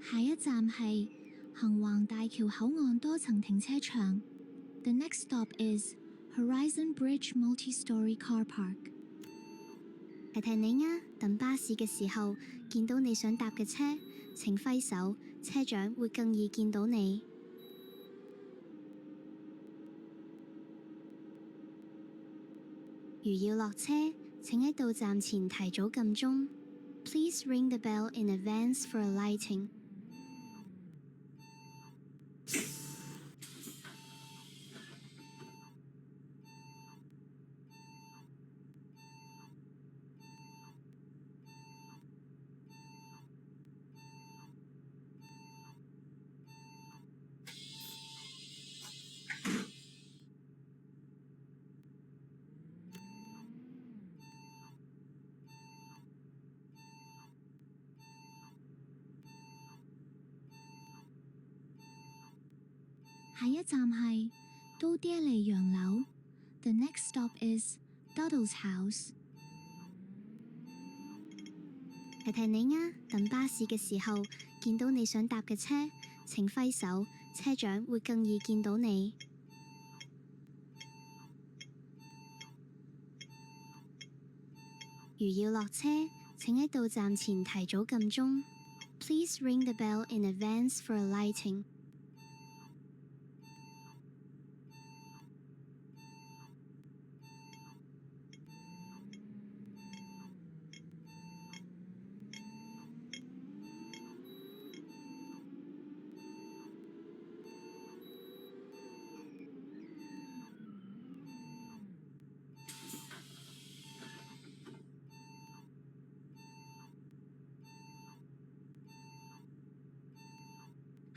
下一站係行橫大橋口岸多層停車場。The next stop is Horizon Bridge Multi-Story Car Park。提提你啊，等巴士嘅時候見到你想搭嘅車，請揮手，車長會更易見到你。如要落車，請喺到站前提早撳鐘。Please ring the bell in advance for alighting。下一站係都爹利洋樓。The next stop is Doddle's House。提提你啊，等巴士嘅時候見到你想搭嘅車，請揮手，車長會更易見到你。如要落車，請喺到站前提早撳鐘。Please ring the bell in advance for alighting。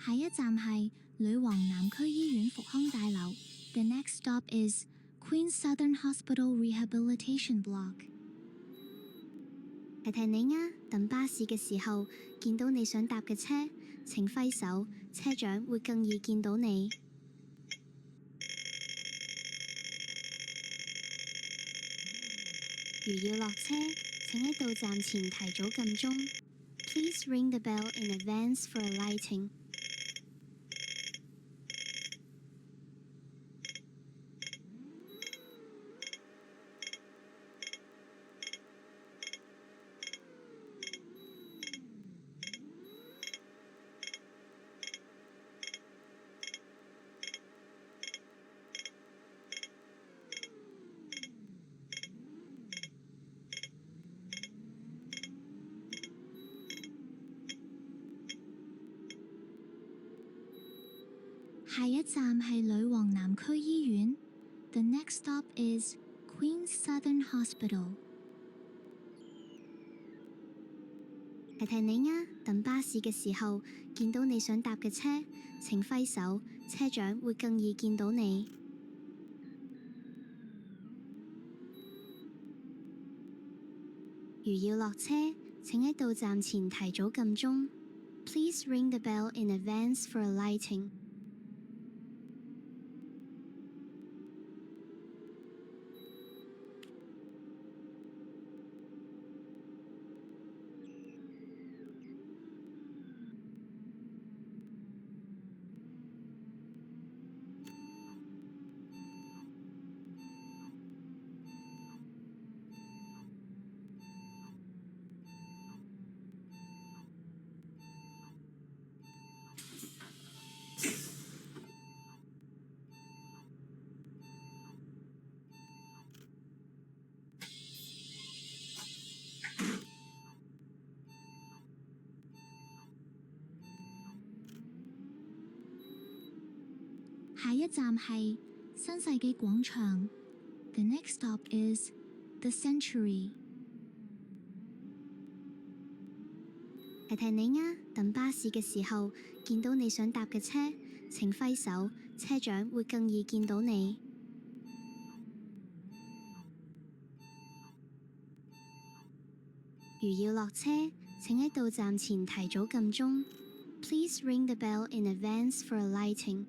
下一站係女王南區醫院復康大樓。The next stop is Queen's Southern Hospital Rehabilitation Block。提提你啊，等巴士嘅時候見到你想搭嘅車，請揮手，車長會更易見到你。如要落車，請喺到站前提早撳鐘。Please ring the bell in advance for alighting。下一站係女王南區醫院。The next stop is Queen's Southern Hospital。提提你啊，等巴士嘅時候見到你想搭嘅車，請揮手，車長會更易見到你。如要落車，請喺到站前提早撳鐘。Please ring the bell in advance for alighting。下一站係新世紀廣場。The next stop is The Century。提提你啊，等巴士嘅時候見到你想搭嘅車，請揮手，車長會更易見到你。如要落車，請喺到站前提早撳鐘。Please ring the bell in advance for alighting。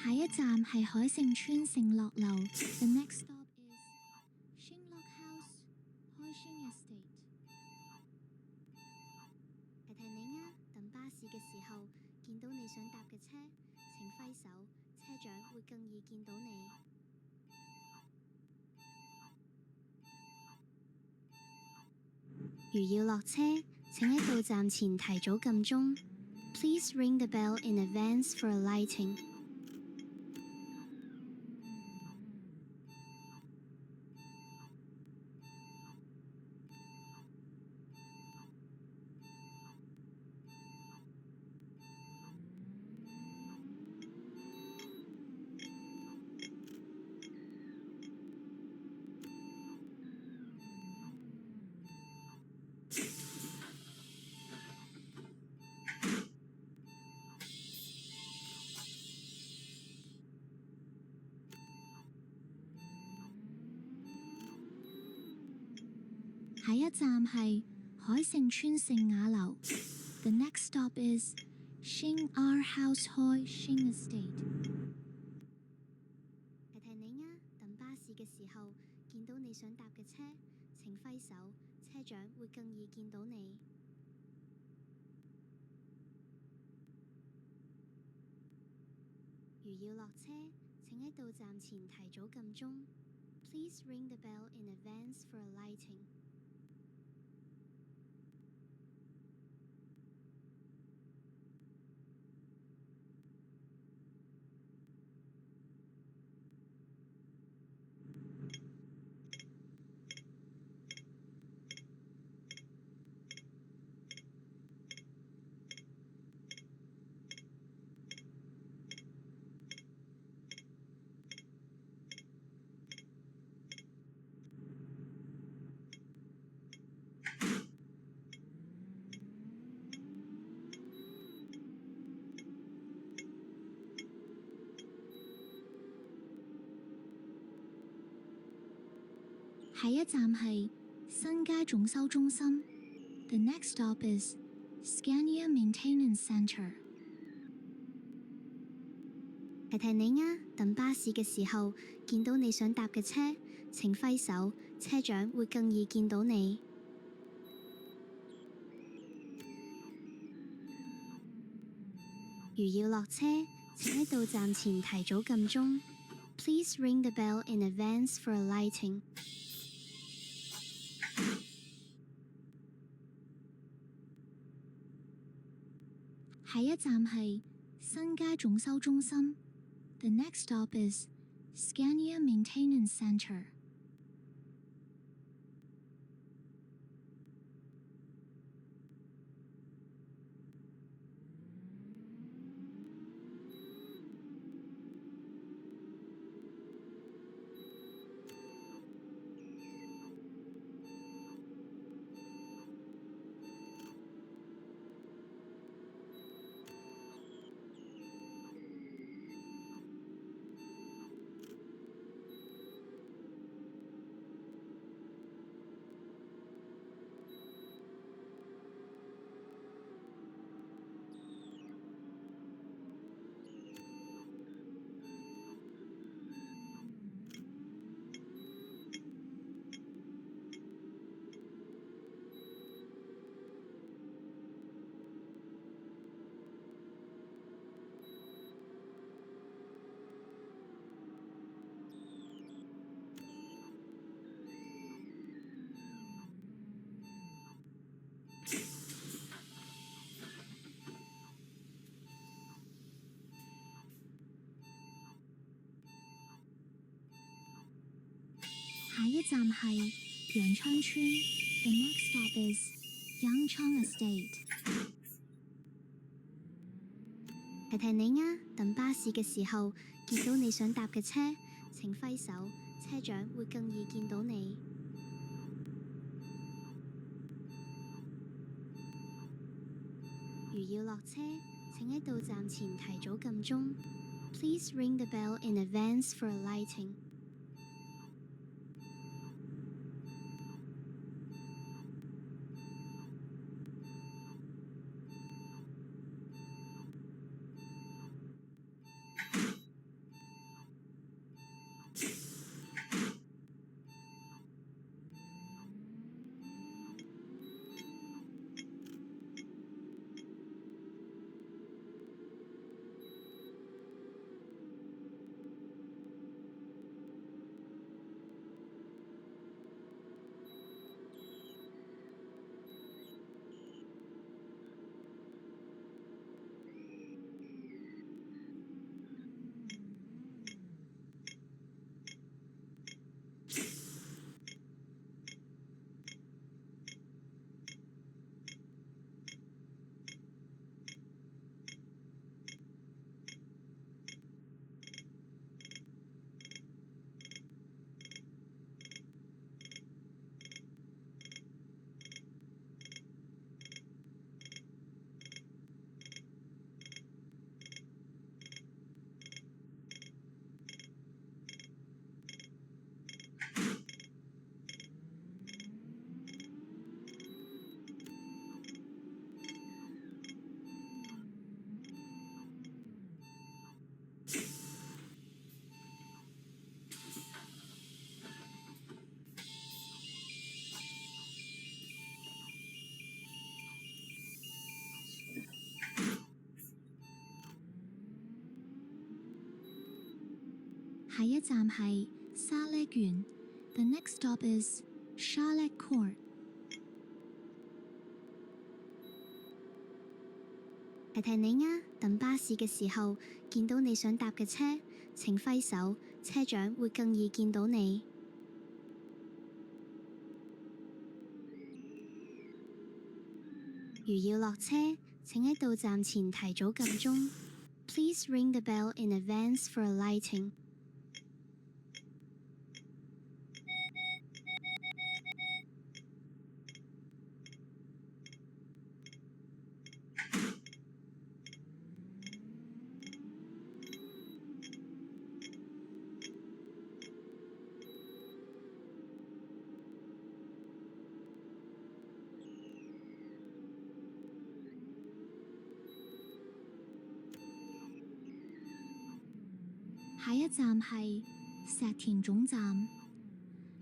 下一站係海盛村盛樂樓。The next stop is Shinlock House, Hoishing Estate。提提你啊，等巴士嘅時候見到你想搭嘅車，請揮手，車長會更易見到你。如要落車，請喺到站前提早撳鐘。Please ring the bell in advance for alighting。下一站係海盛村盛雅樓。The next stop is Shing R House Hoi Shing Estate。提提你啊，等巴士嘅時候見到你想搭嘅車，請揮手，車長會更易見到你。如要落車，請喺到站前提早撳鐘。Please ring the bell in advance for alighting。下一站係新街總收中心。The next stop is Scania Maintenance Centre。提提你啊，等巴士嘅時候見到你想搭嘅車，請揮手，車長會更易見到你。如要落車，請喺到站前提早撳鐘。Please ring the bell in advance for alighting。下一站係新街總收中心。The next stop is Scania Maintenance Centre。下一站係楊昌村。The next stop is Yangchang Estate。提提你啊，等巴士嘅時候見到你想搭嘅車，請揮手，車長會更易見到你。如要落車，請喺到站前提早撳鐘。Please ring the bell in advance for alighting. 下一站係沙礫園。The next stop is Charlotte Court。提提你啊，等巴士嘅時候見到你想搭嘅車，請揮手，車長會更易見到你。如要落車，請喺到站前提早撳鐘。Please ring the bell in advance for alighting. 下一站係石田總站。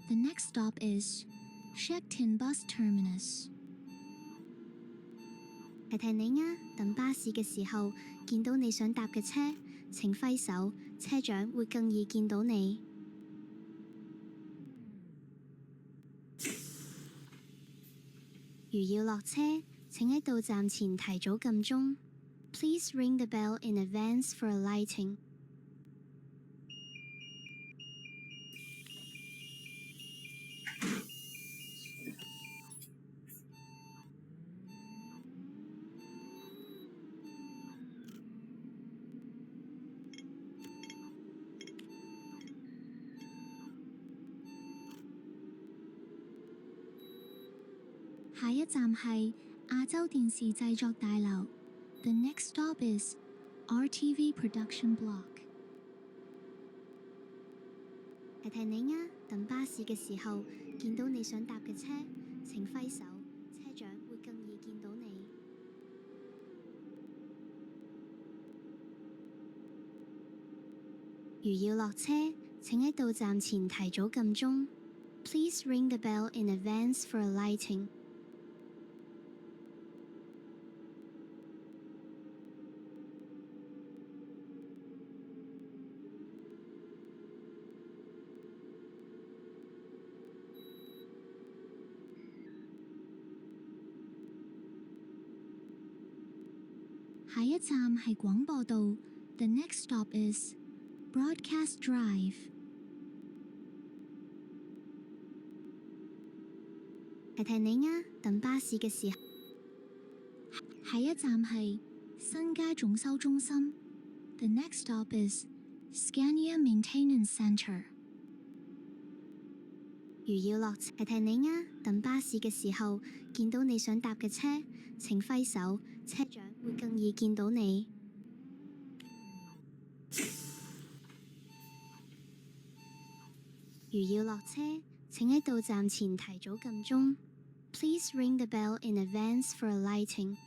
The next stop is Shektin Bus Terminus。提提你啊，等巴士嘅時候見到你想搭嘅車，請揮手，車長會更易見到你。如要落車，請喺到站前提早撳鐘。Please ring the bell in advance for alighting. 下一站係亞洲電視製作大樓。The next stop is RTV Production Block。提提你啊，等巴士嘅時候見到你想搭嘅車，請揮手，車長會更易見到你。如要落車，請喺到站前提早撳鐘。Please ring the bell in advance for alighting. 下一站係廣播道。The next stop is Broadcast Drive。提提你啊，等巴士嘅時候。下一站係新街總修中心。The next stop is Scania Maintenance Centre。如要落車，提提你啊，等巴士嘅時候見到你想搭嘅車，請揮手，車長會更易見到你。如要落車，請喺到站前提早撳鐘。Please ring the bell in advance for alighting.